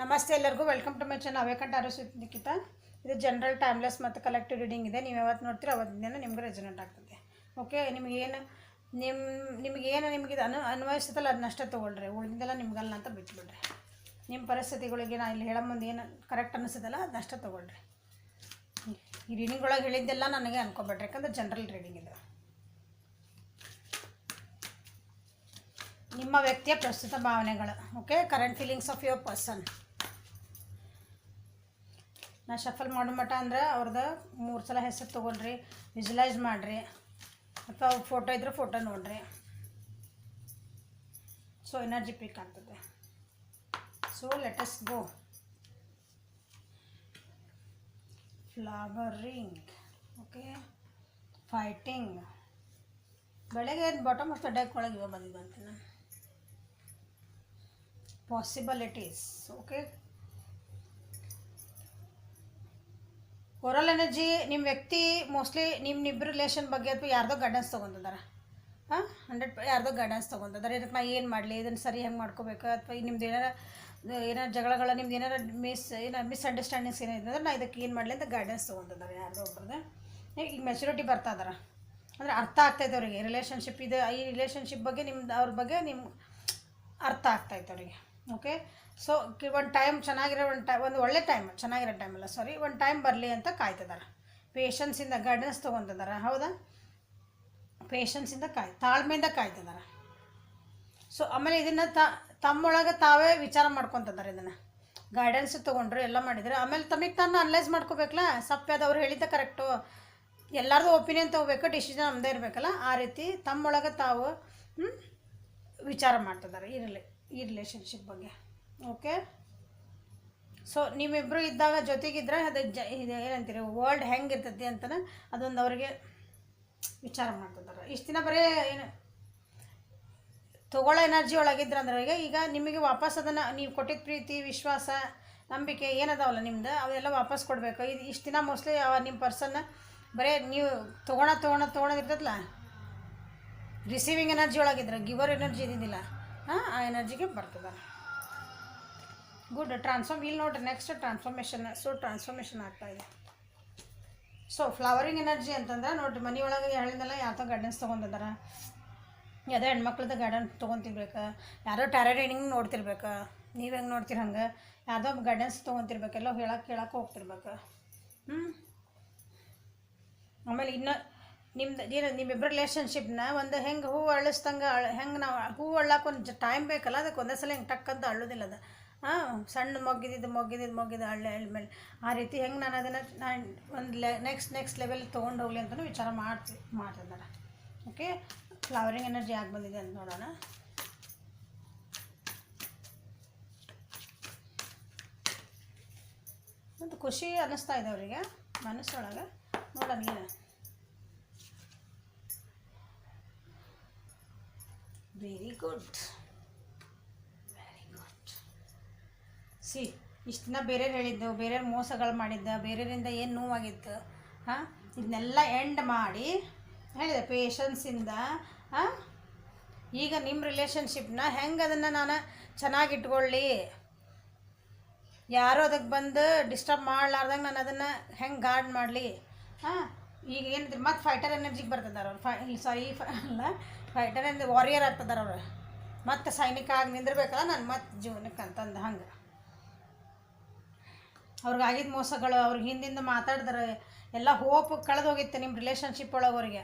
ನಮಸ್ತೆ ಎಲ್ಲರಿಗೂ welcome to my channel awakened arrows with Nikhita. ಇದು ಜನರಲ್ ಟೈಮ್ಲೆಸ್ ಮತ್ತು ಕಲೆಕ್ಟಿವ್ ರೀಡಿಂಗ್ ಇದೆ. ನೀವು ಯಾವತ್ತು ನೋಡ್ತೀರೋ ಅವತ್ತಿನ ನಿಮ್ಗೆ ರೆಸೊನೇಟ್ ಆಗ್ತದೆ. ಓಕೆ, ನಿಮಗೇನು ನಿಮಗೆ ಇದು ಅನ್ವಯಿಸುತ್ತಲ್ಲ ಅದನ್ನಷ್ಟೇ ತೊಗೊಳ್ರಿ, ಉಳಿದಿದ್ದೆಲ್ಲ ನಿಮ್ಗಲ್ಲ ಅಂತ ಬಿಟ್ಬಿಡ್ರಿ. ನಿಮ್ಮ ಪರಿಸ್ಥಿತಿಗಳಿಗೆ ನಾನು ಇಲ್ಲಿ ಹೇಳೋ ಮುಂದೆ ಏನು ಕರೆಕ್ಟ್ ಅನ್ನಿಸೋದಲ್ಲ ಅದನ್ನಷ್ಟೇ ತೊಗೊಳ್ರಿ. ಈ ರೀಡಿಂಗ್ ಒಳಗೆ ಹೇಳಿದ್ದೆಲ್ಲ ನನಗೆ ಅನ್ಕೊಬೇಡ್ರಿ, ಯಾಕಂದ್ರೆ ಜನರಲ್ ರೀಡಿಂಗ್ ಇದೆ. ನಿಮ್ಮ ವ್ಯಕ್ತಿಯ ಪ್ರಸ್ತುತ ಭಾವನೆಗಳು. Okay, current feelings of your person. ನಾ ಶಫಲ್ ಮಾಡೋ ಮಟ್ಟ ಅಂದ್ರೆ ಅವ್ರದ್ದು 3 ಸಲ ಹೆಸರು ತೊಗೊಳ್ರಿ, ವಿಜುವಲೈಸ್ ಮಾಡಿರಿ, ಅಥವಾ ಫೋಟೋ ಇದ್ರೆ ಫೋಟೋ ನೋಡಿರಿ. ಸೊ ಎನರ್ಜಿ ಪಿಕ್ ಆಗ್ತದೆ. So let us go. Flowering. Okay, fighting. ಬೆಳಗ್ಗೆ ಬಾಟಮ್ ಆಫ್ ದ ಡೆಕ್ ಒಳಗೆ ಇವಾಗ ಬಂದಿದ್ದಂತೆ ನಾನು. ಪಾಸಿಬಿಲಿಟೀಸ್. Okay, oral energy. ನಿಮ್ಮ ವ್ಯಕ್ತಿ ಮೋಸ್ಟ್ಲಿ ನಿಮ್ಮಿಬ್ಬರು ರಿಲೇಷನ್ ಬಗ್ಗೆ ಅಥವಾ ಯಾರ್ದೋ ಗೈಡೆನ್ಸ್ ತೊಗೊಂತಿದ್ದಾರೆ. 100 ಯಾರ್ದೋ ಗೈಡೆನ್ಸ್ ತೊಗೊಂತಿದ್ದಾರೆ. ಇದಕ್ಕೆ ನಾ ಏನು ಮಾಡಲಿ, ಇದನ್ನು ಸರಿ ಹೆಂಗೆ ಮಾಡ್ಕೋಬೇಕು, ಅಥವಾ ನಿಮ್ದು ಏನಾರು ಜಗಳಗಳ ನಿಮ್ದು ಏನಾರು ಮಿಸ್ಅಂಡರ್ಸ್ಟ್ಯಾಂಡಿಂಗ್ಸ್ ಏನಿದೆ ಅಂದ್ರೆ ನಾ ಇದಕ್ಕೆ ಏನು ಮಾಡಲಿ ಅಂತ ಗೈಡೆನ್ಸ್ ತೊಗೊಂತಿದ್ದಾರೆ ಯಾರ್ದೋ ಒಬ್ರದ್ದು. ಈಗ ಮೆಚುರಿಟಿ ಬರ್ತಾ ಇದಾರೆ ಅಂದರೆ ಅರ್ಥ ಆಗ್ತೈತೆ ಅವರಿಗೆ. ರಿಲೇಷನ್ಶಿಪ್ ಇದೆ, ಈ ರಿಲೇಷನ್ಶಿಪ್ ಬಗ್ಗೆ ನಿಮ್ದು ಅವ್ರ ಬಗ್ಗೆ ನಿಮ್ಗೆ ಅರ್ಥ ಆಗ್ತಾಯಿತ್ತು ಅವರಿಗೆ. ಓಕೆ, ಸೊ ಒಂದು ಟೈಮ್ ಚೆನ್ನಾಗಿರೋ ಒಂದು ಒಳ್ಳೆ ಟೈಮ್, ಚೆನ್ನಾಗಿರೋ ಟೈಮಲ್ಲ ಸಾರಿ, ಒಂದು ಟೈಮ್ ಬರಲಿ ಅಂತ ಕಾಯ್ತಿದ್ದಾರೆ. ಪೇಷನ್ಸಿಂದ ಗೈಡೆನ್ಸ್ ತೊಗೊತಿದ್ದಾರೆ. ಹೌದಾ, ಪೇಷನ್ಸಿಂದ ತಾಳ್ಮೆಯಿಂದ ಕಾಯ್ತಿದ್ದಾರೆ. ಸೊ ಆಮೇಲೆ ಇದನ್ನು ತಮ್ಮೊಳಗೆ ತಾವೇ ವಿಚಾರ ಮಾಡ್ಕೊತಿದ್ದಾರೆ. ಇದನ್ನು ಗೈಡೆನ್ಸ್ ತೊಗೊಂಡ್ರು, ಎಲ್ಲ ಮಾಡಿದರೆ ಆಮೇಲೆ ತಮಗೆ ತಾನು ಅನಲೈಸ್ ಮಾಡ್ಕೋಬೇಕಲ್ಲ. ಸಪ್ಯಾದ ಅವ್ರು ಹೇಳಿದ್ದೆ ಕರೆಕ್ಟು, ಎಲ್ಲರದು ಒಪಿನಿಯನ್ ತೊಗೋಬೇಕು, ಡಿಸಿಷನ್ ನಮ್ಮದೇ ಇರಬೇಕಲ್ಲ. ಆ ರೀತಿ ತಮ್ಮೊಳಗೆ ತಾವು ವಿಚಾರ ಮಾಡ್ತಿದ್ದಾರೆ ಈ ರಿಲೇಷನ್ಶಿಪ್ ಬಗ್ಗೆ. ಓಕೆ, ಸೊ ನೀವಿಬ್ಬರು ಇದ್ದಾಗ ಜೊತೆಗಿದ್ರೆ ಅದು ಇದು ಏನಂತೀರಿ, ವರ್ಲ್ಡ್ ಹೆಂಗೆ ಇರ್ತೈತಿ ಅಂತಲೇ ಅದೊಂದು ಅವ್ರಿಗೆ ವಿಚಾರ ಮಾಡ್ತಿದ್ದಾರೆ. ಇಷ್ಟು ದಿನ ಬರೀ ಏನು ತೊಗೊಳ್ಳೋ ಎನರ್ಜಿ ಒಳಗಿದ್ರೆ ಅಂದ್ರೆ ಈಗ ನಿಮಗೆ ವಾಪಸ್ ಅದನ್ನು ನೀವು ಕೊಟ್ಟಿದ್ದ ಪ್ರೀತಿ, ವಿಶ್ವಾಸ, ನಂಬಿಕೆ ಏನದಾವಲ್ಲ ನಿಮ್ದು, ಅವೆಲ್ಲ ವಾಪಸ್ ಕೊಡಬೇಕು. ಇಷ್ಟು ದಿನ ಮೋಸ್ಟ್ಲಿ ನಿಮ್ಮ ಪರ್ಸನ್ನ ಬರೀ ನೀವು ತೊಗೊಳೋದಿರ್ತದಲ್ಲ, ರಿಸೀವಿಂಗ್ ಎನರ್ಜಿ ಒಳಗಿದ್ರೆ, ಗಿವರ್ ಎನರ್ಜಿ ಇದ್ದಿದ್ದಿಲ್ಲ, ಆ ಎನರ್ಜಿಗೆ ಬರ್ತದೆ. Good transform. ಇಲ್ಲಿ ನೋಡ್ರಿ ನೆಕ್ಸ್ಟ್ ಟ್ರಾನ್ಸ್ಫಾರ್ಮೇಷನ್. ಸೊ ಟ್ರಾನ್ಸ್ಫಾರ್ಮೇಷನ್ ಆಗ್ತಾಯಿದೆ. ಸೊ ಫ್ಲವರಿಂಗ್ ಎನರ್ಜಿ ಅಂತಂದ್ರೆ ನೋಡಿರಿ, ಮನೆ ಒಳಗೆ ಹೇಳಿದೆಲ್ಲ ಯಾವ್ದೋ ಗೈಡೆನ್ಸ್ ತೊಗೊಂತಿದ್ದಾರೆ. ಯಾವುದೋ ಹೆಣ್ಮಕ್ಳದ್ದು ಗೈಡೆನ್ಸ್ ತೊಗೊತಿರ್ಬೇಕು, ಯಾರೋ ಟ್ಯಾರೋ ರೀಡಿಂಗ್ ನೋಡ್ತಿರ್ಬೇಕು, ನೀವು ಹೆಂಗೆ ನೋಡ್ತೀರಿ ಹಂಗೆ ಯಾವುದೋ ಗೈಡೆನ್ಸ್ ತೊಗೊತಿರ್ಬೇಕು, ಎಲ್ಲೋ ಕೇಳಕ್ಕೆ ಹೋಗ್ತಿರ್ಬೇಕು. ಆಮೇಲೆ ಇನ್ನು ನಿಮ್ಮಿಬ್ಬರು ರಿಲೇಷನ್ಶಿಪ್ನ ಒಂದು ಹೆಂಗೆ ಹೂವು ಅಳಿಸ್ದಂಗೆ ಹೆಂಗೆ ನಾವು ಹೂವು ಅಳ್ಳಕ್ಕೆ ಒಂದು ಟೈಮ್ ಬೇಕಲ್ಲ, ಅದಕ್ಕೆ ಒಂದೇ ಸಲ ಹಿಂಗೆ ಟಕ್ಕಂತ ಅಳ್ಳೋದಿಲ್ಲ ಅದು. ಸಣ್ಣ ಮೊಗ್ಗಿದ್ದು ಹಳ್ಳಿ ಆ ರೀತಿ ಹೆಂಗೆ ನಾನು ಅದನ್ನು ಒಂದು ನೆಕ್ಸ್ಟ್ ಲೆವೆಲ್ ತೊಗೊಂಡು ಹೋಗಲಿ ಅಂತಲೂ ವಿಚಾರ ಮಾಡ್ತಿದ್ದಾರೆ. ಓಕೆ, ಫ್ಲವರಿಂಗ್ ಎನರ್ಜಿ ಆಗಿ ಬಂದಿದೆ ಅಂತ ನೋಡೋಣ. ಮತ್ತು ಖುಷಿ ಅನ್ನಿಸ್ತಾ ಇದೆ ಅವರಿಗೆ ಮನಸ್ಸೊಳಗೆ. ನೋಡೋಣ ಏನು. Very good. ಇಷ್ಟು ದಿನ ಬೇರೆಯವ್ರು ಹೇಳಿದ್ದು, ಬೇರೆಯವ್ರು ಮೋಸಗಳು ಮಾಡಿದ್ದ, ಬೇರೆಯವರಿಂದ ಏನು ನೋವಾಗಿತ್ತು, ಇದನ್ನೆಲ್ಲ ಎಂಡ್ ಮಾಡಿ ಹೇಳಿದೆ ಪೇಷನ್ಸಿಂದ. ಈಗ ನಿಮ್ಮ ರಿಲೇಷನ್ಶಿಪ್ನ ಹೆಂಗೆ ಅದನ್ನು ನಾನು ಚೆನ್ನಾಗಿಟ್ಕೊಳ್ಳಿ, ಯಾರೂ ಅದಕ್ಕೆ ಬಂದು ಡಿಸ್ಟರ್ಬ್ ಮಾಡಲಾರ್ದಂಗೆ ನಾನು ಅದನ್ನು ಹೆಂಗೆ ಗಾರ್ಡ್ ಮಾಡಲಿ. ಈಗ ಏನಿದ್ರೆ ಮತ್ತು ಫೈಟರ್ ಎನರ್ಜಿಗೆ ಬರ್ತದಾರೆ ಅವ್ರು. ಫೈಟರ್ ಅಂದರೆ ವಾರಿಯರ್ ಆಗ್ತದಾರೆ ಅವ್ರು. ಮತ್ತು ಸೈನಿಕ ಆಗಿ ನಿಂದಿರ್ಬೇಕಲ್ಲ ನಾನು ಮತ್ತು ಜೀವನಕ್ಕೆ ಅಂತಂದು ಹಂಗೆ. ಅವ್ರಿಗಾಗಿದ್ದ ಮೋಸಗಳು, ಅವ್ರಿಗೆ ಹಿಂದಿಂದ ಮಾತಾಡಿದ್ರೆ ಎಲ್ಲ ಹೋಪ್ ಕಳೆದೋಗಿತ್ತು ನಿಮ್ಮ ರಿಲೇಷನ್ಶಿಪ್ ಒಳಗೆ. ಅವ್ರಿಗೆ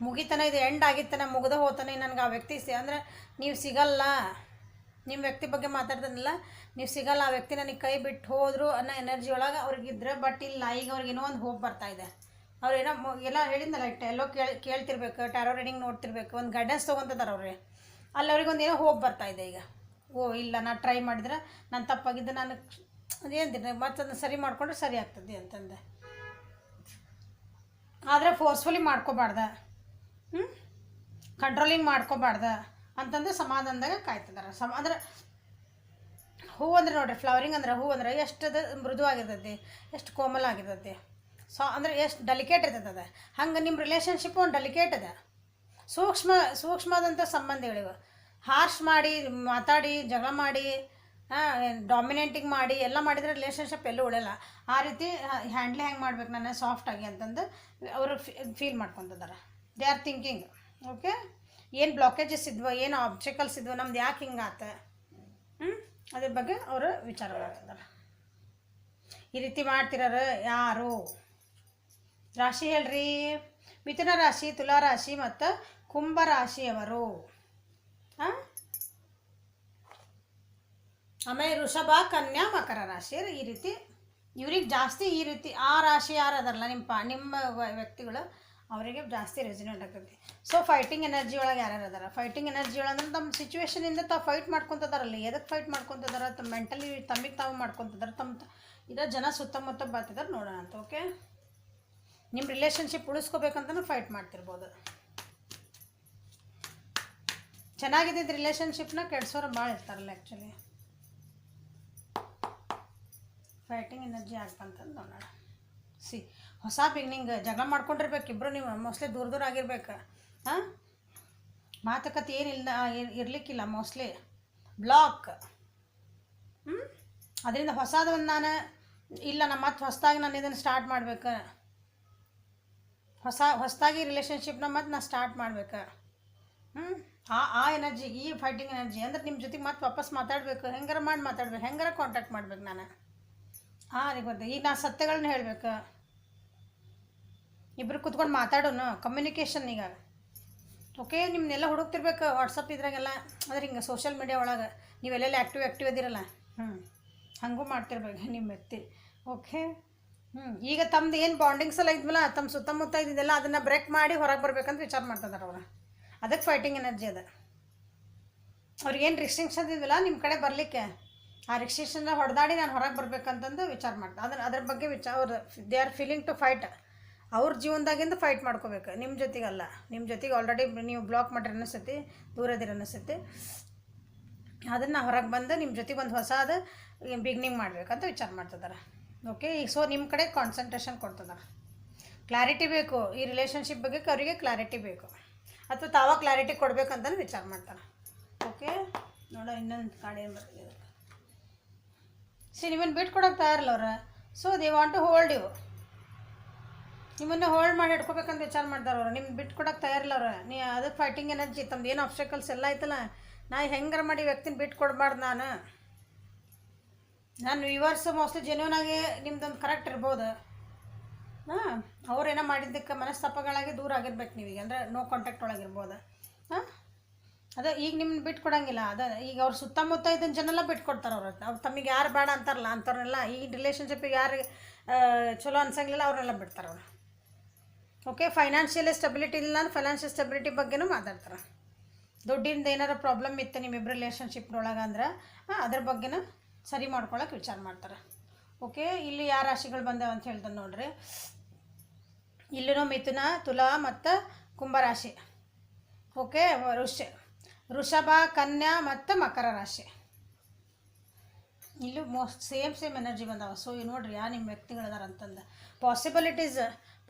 ಮುಗಿತಾನೆ, ಇದು ಎಂಡ್ ಆಗಿತ್ತಾನೆ, ಮುಗ್ದು ಹೋಗ್ತಾನೆ, ನನಗೆ ಆ ವ್ಯಕ್ತಿ ಅಂದರೆ ನೀವು ಸಿಗಲ್ಲ. ನಿಮ್ಮ ವ್ಯಕ್ತಿ ಬಗ್ಗೆ ಮಾತಾಡ್ತಾನಲ್ಲ, ನೀವು ಸಿಗಲ್ಲ, ಆ ವ್ಯಕ್ತಿ ನನಗೆ ಕೈ ಬಿಟ್ಟು ಹೋದರು ಅನ್ನೋ ಎನರ್ಜಿ ಒಳಗೆ ಅವ್ರಿಗಿದ್ರೆ. ಬಟ್ ಇಲ್ಲ, ಈಗ ಅವ್ರಿಗೆ ಏನೋ ಒಂದು ಹೋಪ್ ಬರ್ತಾಯಿದೆ. ಅವ್ರೇನೋ ಎಲ್ಲ ಹೇಳಿದ್ನಲ್ಲ, ಎಲ್ಲೋ ಕೇಳ್ತಿರ್ಬೇಕು, ಟ್ಯಾರೋ ರೀಡಿಂಗ್ ನೋಡ್ತಿರ್ಬೇಕು, ಒಂದು ಗೈಡೆನ್ಸ್ ತೊಗೊತಿದ್ದಾರೆ ಅವ್ರಿಗೆ. ಅಲ್ಲಿ ಅವ್ರಿಗೊಂದು ಏನೋ ಹೋಪ್ ಬರ್ತಾಯಿದೆ ಈಗ. ಇಲ್ಲ, ನಾನು ಟ್ರೈ ಮಾಡಿದ್ರೆ ನಾನು ತಪ್ಪಾಗಿದ್ದೆ, ನಾನು ಅದೇಂತೀನಿ ಮತ್ತದನ್ನು ಸರಿ ಮಾಡಿಕೊಂಡ್ರೆ ಸರಿ ಆಗ್ತದೆ ಅಂತಂದೆ. ಆದರೆ ಫೋರ್ಸ್ಫುಲಿ ಮಾಡ್ಕೋಬಾರ್ದ, ಕಂಟ್ರೋಲಿಂಗ್ ಮಾಡ್ಕೋಬಾರ್ದ ಅಂತಂದ್ರೆ ಸಮಾಧಾನದಾಗ ಕಾಯ್ತಿದ್ದಾರೆ. ಅಂದರೆ ಹೂವು ಅಂದರೆ ನೋಡಿರಿ, ಫ್ಲವರಿಂಗ್ ಅಂದ್ರೆ ಹೂವು ಅಂದರೆ ಎಷ್ಟು ಮೃದುವಾಗಿರ್ತೈತಿ, ಎಷ್ಟು ಕೋಮಲ ಆಗಿರ್ತೈತಿ. ಸೊ ಅಂದರೆ ಎಷ್ಟು ಡೆಲಿಕೇಟ್ ಇರ್ತದೆ ಅದು. ಹಂಗೆ ನಿಮ್ಮ ರಿಲೇಷನ್ಶಿಪ್ ಒಂದು ಡೆಲಿಕೇಟ್ ಇದೆ, ಸೂಕ್ಷ್ಮವಾದಂಥ ಸಂಬಂಧಗಳಿವೆ. ಹಾರ್ಶ್ ಮಾಡಿ ಮಾತಾಡಿ ಜಗಳ ಮಾಡಿ ಡಾಮಿನೆಂಟಿಂಗ್ ಮಾಡಿ ಎಲ್ಲ ಮಾಡಿದರೆ ರಿಲೇಷನ್ಶಿಪ್ ಎಲ್ಲೂ ಉಳಿಯಲ್ಲ. ಆ ರೀತಿ ಹ್ಯಾಂಡ್ಲ್ ಹೆಂಗೆ ಮಾಡ್ಬೇಕು ನಾನು ಸಾಫ್ಟಾಗಿ ಅಂತಂದು ಅವರು ಫೀಲ್ ಮಾಡ್ಕೊತಿದ್ದಾರೆ. ದೇ ಆರ್ ಥಿಂಕಿಂಗ್ ಓಕೆ ಏನು ಬ್ಲಾಕೇಜಸ್ ಇದ್ವೋ ಏನು ಆಬ್ಸ್ಟಿಕಲ್ಸ್ ಇದ್ವೋ ನಮ್ದು ಯಾಕೆ ಹಿಂಗಾತ ಅದ್ರ ಬಗ್ಗೆ ಅವರು ವಿಚಾರ ಮಾಡ್ತಿದ್ದಾರೆ. ಈ ರೀತಿ ಮಾಡ್ತಿರೋರು ಯಾರು? ರಾಶಿ ಹೇಳ್ರಿ. ಮಿಥುನ ರಾಶಿ, ತುಲಾ ರಾಶಿ ಮತ್ತು ಕುಂಭ ರಾಶಿಯವರು. ಆಮೇಲೆ ವೃಷಭ, ಕನ್ಯಾ, ಮಕರ ರಾಶಿ ಈ ರೀತಿ ಇವ್ರಿಗೆ ಜಾಸ್ತಿ ಈ ರೀತಿ ಆ ರಾಶಿ ಯಾರು ಅದಾರಲ್ಲ ನಿಮ್ಮ ವ್ಯಕ್ತಿಗಳು ಅವರಿಗೆ ಜಾಸ್ತಿ ರೆಸಿನೆಂಟ್ ಆಗ್ತೈತಿ. ಸೊ ಫೈಟಿಂಗ್ ಎನರ್ಜಿ ಒಳಗೆ ಯಾರ್ಯಾರು ಅದಾರ? ಫೈಟಿಂಗ್ ಎನರ್ಜಿ ಒಳಗೆ ಅಂದ್ರೆ ತಮ್ಮ ಸಿಚುವೇಶನಿಂದ ತಾವು ಫೈಟ್ ಮಾಡ್ಕೊತಿದಾರಲ್ಲ. ಎದಕ್ಕೆ ಫೈಟ್ ಮಾಡ್ಕೊತಿದಾರ? ತಮ್ಮ ಮೆಂಟಲಿ ತಮ್ಮಿಗೆ ತಾವು ಮಾಡ್ಕೊತಿದ್ದಾರೆ. ಇದರ ಜನ ಸುತ್ತಮುತ್ತ ಬರ್ತಿದ್ದಾರೆ ನೋಡೋಣ ಅಂತ. ಓಕೆ ನಿಮ್ಮ ರಿಲೇಷನ್ಶಿಪ್ ಉಳಿಸ್ಕೋಬೇಕಂತನೂ ಫೈಟ್ ಮಾಡ್ತಿರ್ಬೋದು. ಚೆನ್ನಾಗಿದ್ದಿದ್ದು ರಿಲೇಷನ್ಶಿಪ್ನ ಕೆಡ್ಸೋರು ಭಾಳ ಇರ್ತಾರಲ್ಲ. ಆ್ಯಕ್ಚುಲಿ ಫೈಟಿಂಗ್ ಎನರ್ಜಿ ಆಗ್ತಂತಂದು ನೋಡೋಣ. ಹೊಸ ಬಿಗಿನಿಂಗ್. ಜಗಳ ಮಾಡ್ಕೊಂಡಿರ್ಬೇಕು ಇಬ್ಬರು, ನೀವು ಮೋಸ್ಟ್ಲಿ ದೂರ ಆಗಿರ್ಬೇಕು. ಮಾತುಕತೆ ಏನಿಲ್ಲ ಇರಲಿಕ್ಕಿಲ್ಲ ಮೋಸ್ಟ್ಲಿ. ಬ್ಲಾಕ್. ಅದರಿಂದ ಹೊಸದನ್ನು ನಾನು ಇಲ್ಲ ನಮ್ಮ ಮತ್ತೆ ಹೊಸದಾಗಿ ನಾನು ಇದನ್ನು ಸ್ಟಾರ್ಟ್ ಮಾಡ್ಬೇಕು. ಹೊಸದಾಗಿ ರಿಲೇಷನ್ಶಿಪ್ನ ಮತ್ತೆ ನಾನು ಸ್ಟಾರ್ಟ್ ಮಾಡ್ಬೇಕು. ಆ ಎನರ್ಜಿ, ಈ ಫೈಟಿಂಗ್ ಎನರ್ಜಿ ಅಂದ್ರೆ ನಿಮ್ಮ ಜೊತೆಗೆ ಮತ್ತೆ ವಾಪಸ್ ಮಾತಾಡಬೇಕು. ಹೆಂಗಾರ ಮಾಡಿ ಮಾತಾಡ್ಬೇಕು, ಹೆಂಗಾರ ಕಾಂಟ್ಯಾಕ್ಟ್ ಮಾಡ್ಬೇಕು ನಾನು. ರೀ ಗೊತ್ತು. ಈಗ ನಾನು ಸತ್ಯಗಳನ್ನ ಹೇಳಬೇಕು. ಇಬ್ಬರು ಕೂತ್ಕೊಂಡು ಮಾತಾಡೋನು ಕಮ್ಯುನಿಕೇಷನ್. ಈಗ ಓಕೆ ನಿಮ್ಮನ್ನೆಲ್ಲ ಹುಡುಕ್ತಿರ್ಬೇಕು ವಾಟ್ಸಪ್ ಇದ್ರಾಗೆಲ್ಲ. ಅಂದ್ರೆ ಹಿಂಗೆ ಸೋಷಿಯಲ್ ಮೀಡಿಯಾ ಒಳಗೆ ನೀವೆಲ್ಲೆಲ್ಲ ಆ್ಯಕ್ಟಿವ್ ಇದ್ದೀರಲ್ಲ, ಹಂಗೂ ಮಾಡ್ತಿರ್ಬೇಕು ನಿಮ್ಮ ವ್ಯಕ್ತಿ. ಓಕೆ ಈಗ ತಮ್ಮದು ಏನು ಬಾಂಡಿಂಗ್ಸ್ ಎಲ್ಲ ಇದ್ವಲ್ಲ, ತಮ್ಮ ಸುತ್ತಮುತ್ತ ಇದ್ದಿದ್ದೆಲ್ಲ ಅದನ್ನು ಬ್ರೇಕ್ ಮಾಡಿ ಹೊರಗೆ ಬರ್ಬೇಕಂತ ವಿಚಾರ ಮಾಡ್ತಿದ್ದಾರೆ ಅವರು. ಅದಕ್ಕೆ ಫೈಟಿಂಗ್ ಎನರ್ಜಿ ಅದ. ಅವ್ರಿಗೇನು ರಿಸ್ಟ್ರಿಕ್ಷನ್ಸ್ ಇದ್ವಲ್ಲ ನಿಮ್ಮ ಕಡೆ ಬರಲಿಕ್ಕೆ, ಆ ರಿಸ್ಟ್ರಿಕ್ಷನ್ನ ಹೊಡೆದಾಡಿ ನಾನು ಹೊರಗೆ ಬರ್ಬೇಕಂತಂದು ವಿಚಾರ ಮಾಡ್ತಾರೆ. ಅದ್ರ ಬಗ್ಗೆ ಅವ್ರು they are feeling to fight. ಅವ್ರ ಜೀವನದಾಗಿಂದ ಫೈಟ್ ಮಾಡ್ಕೋಬೇಕು, ನಿಮ್ಮ ಜೊತೆಗಲ್ಲ. ನಿಮ್ಮ ಜೊತೆಗೆ ಆಲ್ರೆಡಿ ನೀವು ಬ್ಲಾಕ್ ಮಾಡಿರಿ ಅನ್ನಿಸ್ತೈತಿ, ದೂರದಿರ ಅನ್ನಿಸ್ತೈತಿ. ಅದನ್ನು ಹೊರಗೆ ಬಂದು ನಿಮ್ಮ ಜೊತೆಗೆ ಒಂದು ಹೊಸದು ಬಿಗ್ನಿಂಗ್ ಮಾಡಬೇಕಂತ ವಿಚಾರ ಮಾಡ್ತಿದ್ದಾರೆ. ಓಕೆ ಈಗ ಸೊ ನಿಮ್ಮ ಕಡೆ ಕಾನ್ಸಂಟ್ರೇಷನ್ ಕೊಡ್ತಿದ್ದಾರೆ. ಕ್ಲಾರಿಟಿ ಬೇಕು ಈ ರಿಲೇಷನ್ಶಿಪ್ ಬಗ್ಗೆ. ಅವರಿಗೆ ಕ್ಲಾರಿಟಿ ಬೇಕು ಅಥವಾ ತಾವ ಕ್ಲಾರಿಟಿ ಕೊಡಬೇಕಂತಲೂ ವಿಚಾರ ಮಾಡ್ತಾರೆ. ಓಕೆ ನೋಡೋ ಇನ್ನೊಂದು ಕಾರ್ಡ್ ಏನು ಬರ್ತದೆ. ನಿಮ್ಮನ್ನು ಬಿಟ್ಟು ಕೊಡೋಕೆ ತಯಾರಿಲ್ಲ ಅವ್ರು. So they want to hold you. ನಿಮ್ಮನ್ನು ಹೋಲ್ಡ್ ಮಾಡಿ ಇಟ್ಕೋಬೇಕಂತ ವಿಚಾರ ಮಾಡ್ತಾರೆ ಅವರು. ನಿಮ್ಗೆ ಬಿಟ್ಟು ಕೊಡೋಕೆ ತಯಾರಿಲ್ಲ ಅವ್ರು. ಅದಕ್ಕೆ ಫೈಟಿಂಗ್ ಎನರ್ಜಿ. ತಮ್ದು ಏನು ಆಬ್ಸ್ಟಕಲ್ಸ್ ಎಲ್ಲ ಐತಲ್ಲ, ನಾ ಹೆಂಗಾರ ಮಾಡಿ ವ್ಯಕ್ತಿನ ಬಿಟ್ಟು ಕೊಡಬಾರ್ದು. ನಾನು ವ್ಯೂವರ್ಸ್ ಮೋಸ್ಟ್ಲಿ ಜೆನ್ಯೂನ್ ಆಗಿ ನಿಮ್ದೊಂದು ಕರೆಕ್ಟ್ ಇರ್ಬೋದು. ಅವ್ರೇನೋ ಮಾಡಿದ್ದಕ್ಕೆ ಮನಸ್ತಾಪಗಳಾಗಿ ದೂರ ಆಗಿರ್ಬೇಕು ನೀವೀಗ. ಅಂದರೆ ನೋ ಕಾಂಟ್ಯಾಕ್ಟ್ ಒಳಗಿರ್ಬೋದು. ಅದೇ ಈಗ ನಿಮ್ಮನ್ನ ಬಿಟ್ಟು ಕೊಡೋಂಗಿಲ್ಲ. ಈಗ ಅವ್ರು ಸುತ್ತಮುತ್ತ ಇದನ್ನು ಜನೆಲ್ಲ ಬಿಟ್ಟು ಕೊಡ್ತಾರೆ ಅವ್ರು ತಮಗೆ ಯಾರು ಬೇಡ ಅಂತಾರಲ್ಲ ಅಂಥವ್ರನ್ನೆಲ್ಲ. ಈ ರಿಲೇಷನ್ಶಿಪ್ಪಿಗೆ ಯಾರು ಚಲೋ ಅನ್ಸಂಗಿಲ್ಲ ಅವ್ರನ್ನೆಲ್ಲ ಬಿಡ್ತಾರೆ ಅವರು. ಓಕೆ ಫೈನಾನ್ಷಿಯಲಿ ಸ್ಟೆಬಿಲಿಟಿ ಇಲ್ಲ ಅಂದ್ರೆ ಫೈನಾನ್ಷಿಯಲ್ ಸ್ಟೆಬಿಲಿಟಿ ಬಗ್ಗೆನೂ ಮಾತಾಡ್ತಾರೆ. ದುಡ್ಡಿಂದ ಏನಾರು ಪ್ರಾಬ್ಲಮ್ ಇತ್ತು ನಿಮ್ಮಿಬ್ಬರು ರಿಲೇಷನ್ಶಿಪ್ನೊಳಗೆ ಅಂದ್ರೆ ಅದ್ರ ಬಗ್ಗೆನೂ ಸರಿ ಮಾಡ್ಕೊಳಕ್ಕೆ ವಿಚಾರ ಮಾಡ್ತಾರೆ. ಓಕೆ ಇಲ್ಲಿ ಯಾವ ರಾಶಿಗಳು ಬಂದಾವ ಅಂತ ಹೇಳ್ತಾನೆ ನೋಡ್ರಿ. ಇಲ್ಲಿನೂ ಮಿಥುನ, ತುಲಾ ಮತ್ತು ಕುಂಭರಾಶಿ. ಓಕೆ ವೃಷಭ, ಕನ್ಯಾ ಮತ್ತು ಮಕರ ರಾಶಿ. ಇಲ್ಲೂ ಸೇಮ್ ಎನರ್ಜಿ ಬಂದಾವ. ಸೊ ನೋಡ್ರಿ ನಿಮ್ಮ ವ್ಯಕ್ತಿಗಳದಾರ ಅಂತಂದು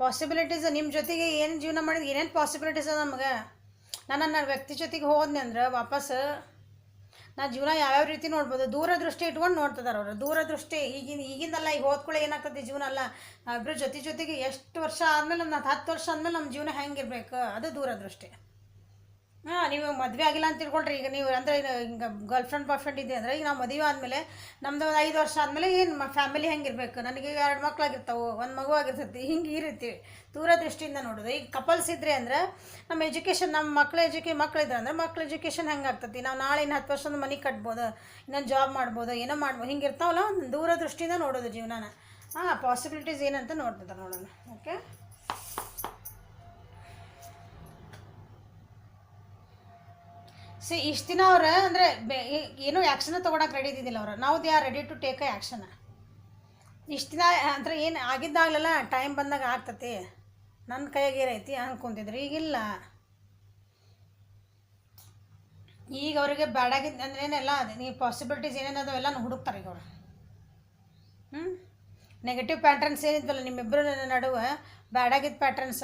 ಪಾಸಿಬಿಲಿಟೀಸ್ ನಿಮ್ಮ ಜೊತೆಗೆ ಏನು ಜೀವನ ಮಾಡಿದ್ರೆ ಏನೇನು ಪಾಸಿಬಿಲಿಟೀಸ್ ಅದ ನಮಗೆ. ನನ್ನ ವ್ಯಕ್ತಿ ಜೊತೆಗೆ ಹೋದ್ನಿ ಅಂದ್ರೆ ವಾಪಸ್ ನಾ ಜೀವನ ಯಾವ್ಯಾವ ರೀತಿ ನೋಡ್ಬೋದು. ದೂರದೃಷ್ಟಿ ಇಟ್ಕೊಂಡು ನೋಡ್ತಿದ್ದಾರೆ ಅವರು. ದೂರದೃಷ್ಟಿ ಈಗಿಂದಲ್ಲ, ಈಗ ಹೋದ್ಕೊಳ್ಳಿ ಏನಾಗ್ತದೆ ಜೀವನ ಅಲ್ಲ. ಇಬ್ಬರು ಜೊತೆಗೆ ಎಷ್ಟು ವರ್ಷ ಆದಮೇಲೆ, 10 ವರ್ಷ ಆದಮೇಲೆ ನಮ್ಮ ಜೀವನ ಹೆಂಗಿರ್ಬೇಕು ಅದು ದೂರದೃಷ್ಟಿ. ನೀವು ಮದುವೆ ಆಗಿಲ್ಲ ಅಂತ ತಿಳ್ಕೊಳ್ರಿ. ಈಗ ನೀವು ಅಂದರೆ ಹಿಂಗೆ ಗರ್ಲ್ ಫ್ರೆಂಡ್ ಬಾಯ್ ಫ್ರೆಂಡ್ ಇದೆ ಅಂದರೆ, ಈಗ ನಾವು ಮದುವೆ ಆದಮೇಲೆ ನಮ್ಮದು 5 ವರ್ಷ ಆದಮೇಲೆ ಏನು ಫ್ಯಾಮಿಲಿ ಹೆಂಗಿರ್ಬೇಕು, ನನಗೆ 2 ಮಕ್ಕಳಾಗಿರ್ತಾವೆ, 1 ಮಗು ಆಗಿರ್ತೈತಿ, ಹಿಂಗೆ ಇರ್ತೀವಿ ದೂರದೃಷ್ಟಿಯಿಂದ ನೋಡೋದು. ಈಗ ಕಪಲ್ಸ್ ಇದ್ದರೆ ಅಂದರೆ ನಮ್ಮ ಎಜುಕೇಷನ್, ನಮ್ಮ ಮಕ್ಕಳಿದ್ರೆ ಅಂದರೆ ಮಕ್ಳ ಎಜುಕೇಷನ್ ಹೆಂಗೆ ಆಗ್ತೈತಿ, ನಾವು ನಾಳೆ ಇನ್ನು 10 ವರ್ಷದ ಮನೆ ಕಟ್ಬೋದು, ಇನ್ನೊಂದು ಜಾಬ್ ಮಾಡ್ಬೋದು, ಏನೋ ಮಾಡ್ಬೋದು, ಹಿಂಗೆ ಇರ್ತಾವಲ್ಲ. ಒಂದು ದೂರದೃಷ್ಟಿಯಿಂದ ನೋಡೋದು ಜೀವನನ. ಪಾಸಿಬಿಲಿಟೀಸ್ ಏನಂತ ನೋಡ್ತಿದ್ದಾರೆ ನೋಡೋಣ. ಓಕೆ ಇಷ್ಟು ದಿನ ಅವ್ರು ಅಂದರೆ ಏನೋ ಆ್ಯಕ್ಷನ ತೊಗೊಳಕ್ಕೆ ರೆಡಿ ಇದ್ದಿದ್ದಿಲ್ಲ ಅವ್ರು. ನಾವು they are ready to take a action. ಇಷ್ಟು ದಿನ ಅಂದರೆ ಏನು ಆಗಿದ್ದಾಗಲೆಲ್ಲ ಟೈಮ್ ಬಂದಾಗ ಆಗ್ತತಿ, ನನ್ನ ಕೈಯಾಗೆ ಏನೈತಿ ಹಂಗೆ ಕುಂತಿದ್ರು. ಈಗಿಲ್ಲ. ಈಗ ಅವರಿಗೆ ಬ್ಯಾಡಾಗಿದ್ದು ಅಂದ್ರೆ ಏನೆಲ್ಲ ನೀವು ಪಾಸಿಬಿಲಿಟೀಸ್ ಏನೇನು ಅದಾವೆಲ್ಲ ಹುಡುಕ್ತಾರೆ ಈಗ ಅವರು. ನೆಗೆಟಿವ್ ಪ್ಯಾಟ್ರನ್ಸ್ ಏನಿದ್ವಲ್ಲ ನಿಮ್ಮಿಬ್ಬರು ನಡುವೆ ಬ್ಯಾಡಾಗಿದ್ದ ಪ್ಯಾಟ್ರನ್ಸ್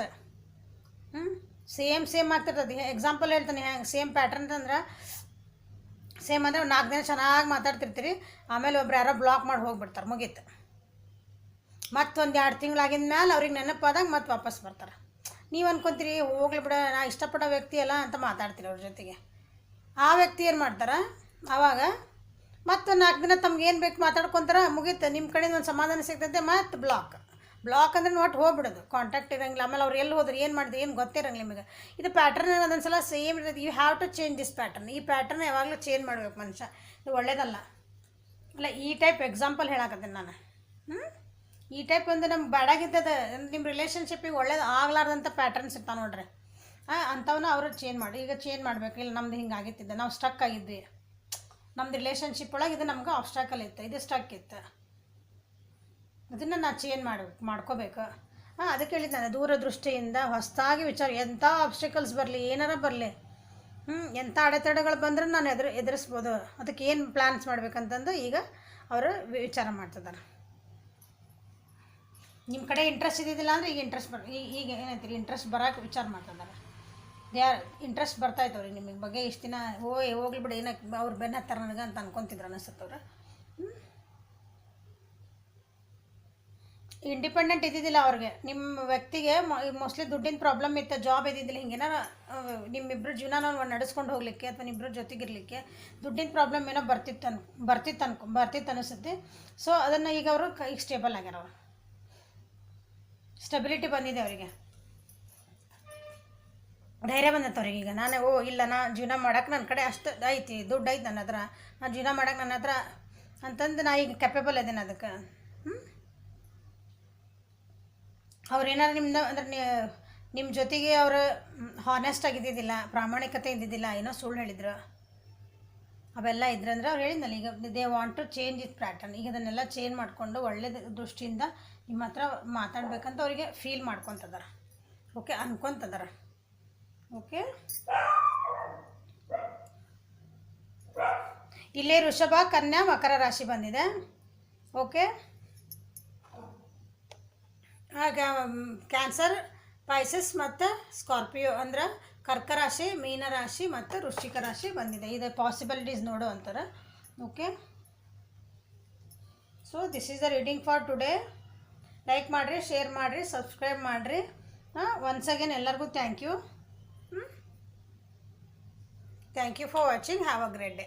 ಸೇಮ್ ಆಗ್ತಿರ್ತದೆ. ಎಕ್ಸಾಂಪಲ್ ಹೇಳ್ತಾನೆ ಹೆಂಗೆ ಸೇಮ್ ಪ್ಯಾಟ್ರನ್ಸ್ ಅಂದ್ರೆ ಸೇಮ್ ಅಂದರೆ 4 ದಿನ ಚೆನ್ನಾಗಿ ಮಾತಾಡ್ತಿರ್ತೀರಿ, ಆಮೇಲೆ ಒಬ್ರು ಯಾರೋ ಬ್ಲಾಕ್ ಮಾಡಿ ಹೋಗ್ಬಿಡ್ತಾರೆ, ಮುಗೀತು. ಮತ್ತೊಂದು 2 ತಿಂಗಳಾಗಿದ ಮ್ಯಾಲೆ ಅವ್ರಿಗೆ ನೆನಪಾದಾಗ ಮತ್ತೆ ವಾಪಸ್ ಬರ್ತಾರೆ. ನೀವು ಅನ್ಕೊತೀರಿ ಹೋಗ್ಲಿ ಬಿಡ, ನಾ ಇಷ್ಟಪಡೋ ವ್ಯಕ್ತಿ ಅಲ್ಲ ಅಂತ ಮಾತಾಡ್ತೀರಿ ಅವ್ರ ಜೊತೆಗೆ. ಆ ವ್ಯಕ್ತಿ ಏನು ಮಾಡ್ತಾರೆ, ಆವಾಗ ಮತ್ತು 4 ದಿನ ತಮ್ಗೇನು ಬೇಕು ಮಾತಾಡ್ಕೊತಾರೆ, ಮುಗೀತು. ನಿಮ್ಮ ಕಡೆಯಿಂದ ಒಂದು ಸಮಾಧಾನ ಸಿಗ್ತೈತೆ, ಮತ್ತು ಬ್ಲಾಕ್ ಅಂದ್ರೆ ಒಟ್ಟು ಹೋಗ್ಬಿಡೋದು, ಕಾಂಟ್ಯಾಕ್ಟ್ ಇರೋಂಗಿಲ್ಲ. ಆಮೇಲೆ ಅವ್ರು ಎಲ್ಲಿ ಹೋದ್ರೆ ಏನು ಮಾಡಿದ್ರು ಏನು ಗೊತ್ತಿರಂಗಿಲ್ಲ ನಿಮಗೆ. ಇದು ಪ್ಯಾಟರ್ನ್ ಅನ್ನೋದೊಂದು ಸಲ ಸೇಮ್ ಇರ್ತದೆ. You have to change this pattern. ಈ ಪ್ಯಾಟರ್ನ್ ಯಾವಾಗಲೂ ಚೇಂಜ್ ಮಾಡ್ಬೇಕು ಮನುಷ್ಯ. ಇದು ಒಳ್ಳೇದಲ್ಲ. ಅಲ್ಲ, ಈ ಟೈಪ್ ಎಕ್ಸಾಂಪಲ್ ಹೇಳಕತ್ತೀನಿ ನಾನು. ಈ ಟೈಪ್ ಒಂದು ನಮ್ಗೆ ಬೇಡಾಗಿದ್ದದ ನಿಮ್ಮ ರಿಲೇಷನ್ಶಿಪ್ಪಿಗೆ ಒಳ್ಳೇದು ಆಗ್ಲಾರ್ದಂಥ ಪ್ಯಾಟರ್ನ್ಸ್ ಇರ್ತಾವೆ ನೋಡ್ರಿ. ಅಂಥವನ್ನ ಅವರು ಚೇಂಜ್ ಮಾಡಿ. ಈಗ ಚೇಂಜ್ ಮಾಡಬೇಕು. ಇಲ್ಲ ನಮ್ದು ಹಿಂಗೆ ಆಗಿತ್ತಿದ್ದೆ, ನಾವು ಸ್ಟಕ್ ಆಗಿದ್ವಿ, ನಮ್ದು ರಿಲೇಷನ್ಶಿಪ್ ಒಳಗೆ ಇದು ನಮ್ಗೆ ಆಬ್ಸ್ಟಾಕಲ್ ಇತ್ತು, ಇದು ಸ್ಟಕ್ ಇತ್ತು, ಅದನ್ನು ನಾನು ಚೇಂಜ್ ಮಾಡ್ಕೋಬೇಕು. ಅದಕ್ಕೆ ಹೇಳಿದ್ದು ನಾನು, ದೂರದೃಷ್ಟಿಯಿಂದ ಹೊಸದಾಗಿ ವಿಚಾರ, ಎಂಥ ಆಬ್ಸ್ಟಿಕಲ್ಸ್ ಬರಲಿ, ಏನಾರ ಬರಲಿ, ಎಂಥ ಅಡೆತಡೆಗಳು ಬಂದರೂ ನಾನು ಎದುರಿಸ್ಬೋದು. ಅದಕ್ಕೆ ಏನು ಪ್ಲ್ಯಾನ್ಸ್ ಮಾಡ್ಬೇಕಂತಂದು ಈಗ ಅವರು ವಿಚಾರ ಮಾಡ್ತಿದ್ದಾರೆ. ನಿಮ್ಮ ಕಡೆ ಇಂಟ್ರೆಸ್ಟ್ ಇದ್ದಿದ್ದಿಲ್ಲ ಅಂದರೆ ಈಗ ಈಗ ಏನಂತೀರಿ, ಇಂಟ್ರೆಸ್ಟ್ ಬರೋಕೆ ವಿಚಾರ ಮಾಡ್ತಿದ್ದಾರೆ. ಇಂಟ್ರೆಸ್ಟ್ ಬರ್ತಾಯಿತ್ತು ಅವ್ರಿಗೆ ನಿಮಗೆ ಬಗ್ಗೆ. ಇಷ್ಟು ದಿನ ಹೋಗ್ಲಿ ಬಿಡು, ಏನಕ್ಕೆ ಅವ್ರು ಬೆನ್ನ ಹತ್ತಾರ ನನಗೆ ಅಂತ ಅನ್ಕೊತಿದ್ರು ಅನಿಸುತ್ತವ್ರು. ಇಂಡಿಪೆಂಡೆಂಟ್ ಇದ್ದಿದ್ದಿಲ್ಲ ಅವ್ರಿಗೆ. ನಿಮ್ಮ ವ್ಯಕ್ತಿಗೆ ಮೋಸ್ಟ್ಲಿ ದುಡ್ಡಿನ ಪ್ರಾಬ್ಲಮ್ ಇತ್ತು, ಜಾಬ್ ಇದ್ದಿದ್ದಿಲ್ಲ, ಹಿಂಗೇನಾರ ನಿಮ್ಮಿಬ್ಬರು ಜೀವನ ನಡೆಸ್ಕೊಂಡು ಹೋಗಲಿಕ್ಕೆ ಅಥವಾ ನಿಮ್ಮರು ಜೊತೆಗಿರಲಿಕ್ಕೆ ದುಡ್ಡಿನ ಪ್ರಾಬ್ಲಮ್ ಏನೋ ಬರ್ತಿತ್ತು ಅನಿಸುತ್ತೆ. ಸೊ ಅದನ್ನು ಈಗ ಅವರು ಈಗ ಸ್ಟೇಬಲ್ ಆಗ್ಯಾರ. ಅವರು ಸ್ಟೆಬಿಲಿಟಿ ಬಂದಿದೆ ಅವರಿಗೆ, ಧೈರ್ಯ ಬಂದೈತೆ ಅವ್ರಿಗೆ. ಈಗ ನಾನು ಇಲ್ಲ, ನಾ ಜೀವನ ಮಾಡೋಕೆ ನನ್ನ ಕಡೆ ಅಷ್ಟು ಐತಿ, ದುಡ್ಡು ಐತೆ ನನ್ನ ಹತ್ರ, ನಾನು ಜೀವನ ಮಾಡೋಕೆ ನನ್ನ ಹತ್ರ ಅಂತಂದು ನಾ ಈಗ ಕೆಪೇಬಲ್ ಇದ್ದೇನೆ ಅದಕ್ಕೆ. ಅವ್ರು ಏನಾರು ನಿಮ್ಮದು ಅಂದ್ರೆ ನಿಮ್ಮ ಜೊತೆಗೆ ಅವರು ಹಾನೆಸ್ಟ್ ಆಗಿದ್ದಿದ್ದಿಲ್ಲ, ಪ್ರಾಮಾಣಿಕತೆ ಇದ್ದಿದ್ದಿಲ್ಲ, ಏನೋ ಸುಳ್ಳು ಹೇಳಿದ್ರು, ಅವೆಲ್ಲ ಇದ್ರಂದ್ರೆ ಅವ್ರು ಹೇಳಿದ್ನಲ್ಲ, ಈಗ they want to change it pattern. ಈಗ ಅದನ್ನೆಲ್ಲ ಚೇಂಜ್ ಮಾಡಿಕೊಂಡು ಒಳ್ಳೆ ದೃಷ್ಟಿಯಿಂದ ನಿಮ್ಮ ಹತ್ರ ಮಾತಾಡ್ಬೇಕಂತ ಅವರಿಗೆ ಫೀಲ್ ಮಾಡ್ಕೊತದಾರೆ. ಓಕೆ, ಅನ್ಕೊತದಾರೆ. ಓಕೆ, ಇಲ್ಲೇ ವೃಷಭ, ಕನ್ಯಾ, ಮಕರ ರಾಶಿ ಬಂದಿದೆ. ಓಕೆ, ಆಗ ಕ್ಯಾನ್ಸರ್, ಪೈಸಸ್ ಮತ್ತು ಸ್ಕಾರ್ಪಿಯೋ ಅಂದ್ರೆ ಕರ್ಕ ರಾಶಿ, ಮೀನ ರಾಶಿ ಮತ್ತು ವೃಶ್ಚಿಕ ರಾಶಿ ಬಂದಿದೆ. ಇದು ಪಾಸಿಬಿಲಿಟೀಸ್ ನೋಡು ಅಂತಾರೆ. Okay, so this is the reading for today. Like ಮಾಡಿರಿ, ಶೇರ್ ಮಾಡಿರಿ, ಸಬ್ಸ್ಕ್ರೈಬ್ ಮಾಡಿರಿ. ಒನ್ಸ್ ಅಗೇನ್ ಎಲ್ಲರಿಗೂ thank you. Thank you for watching. Have a great day.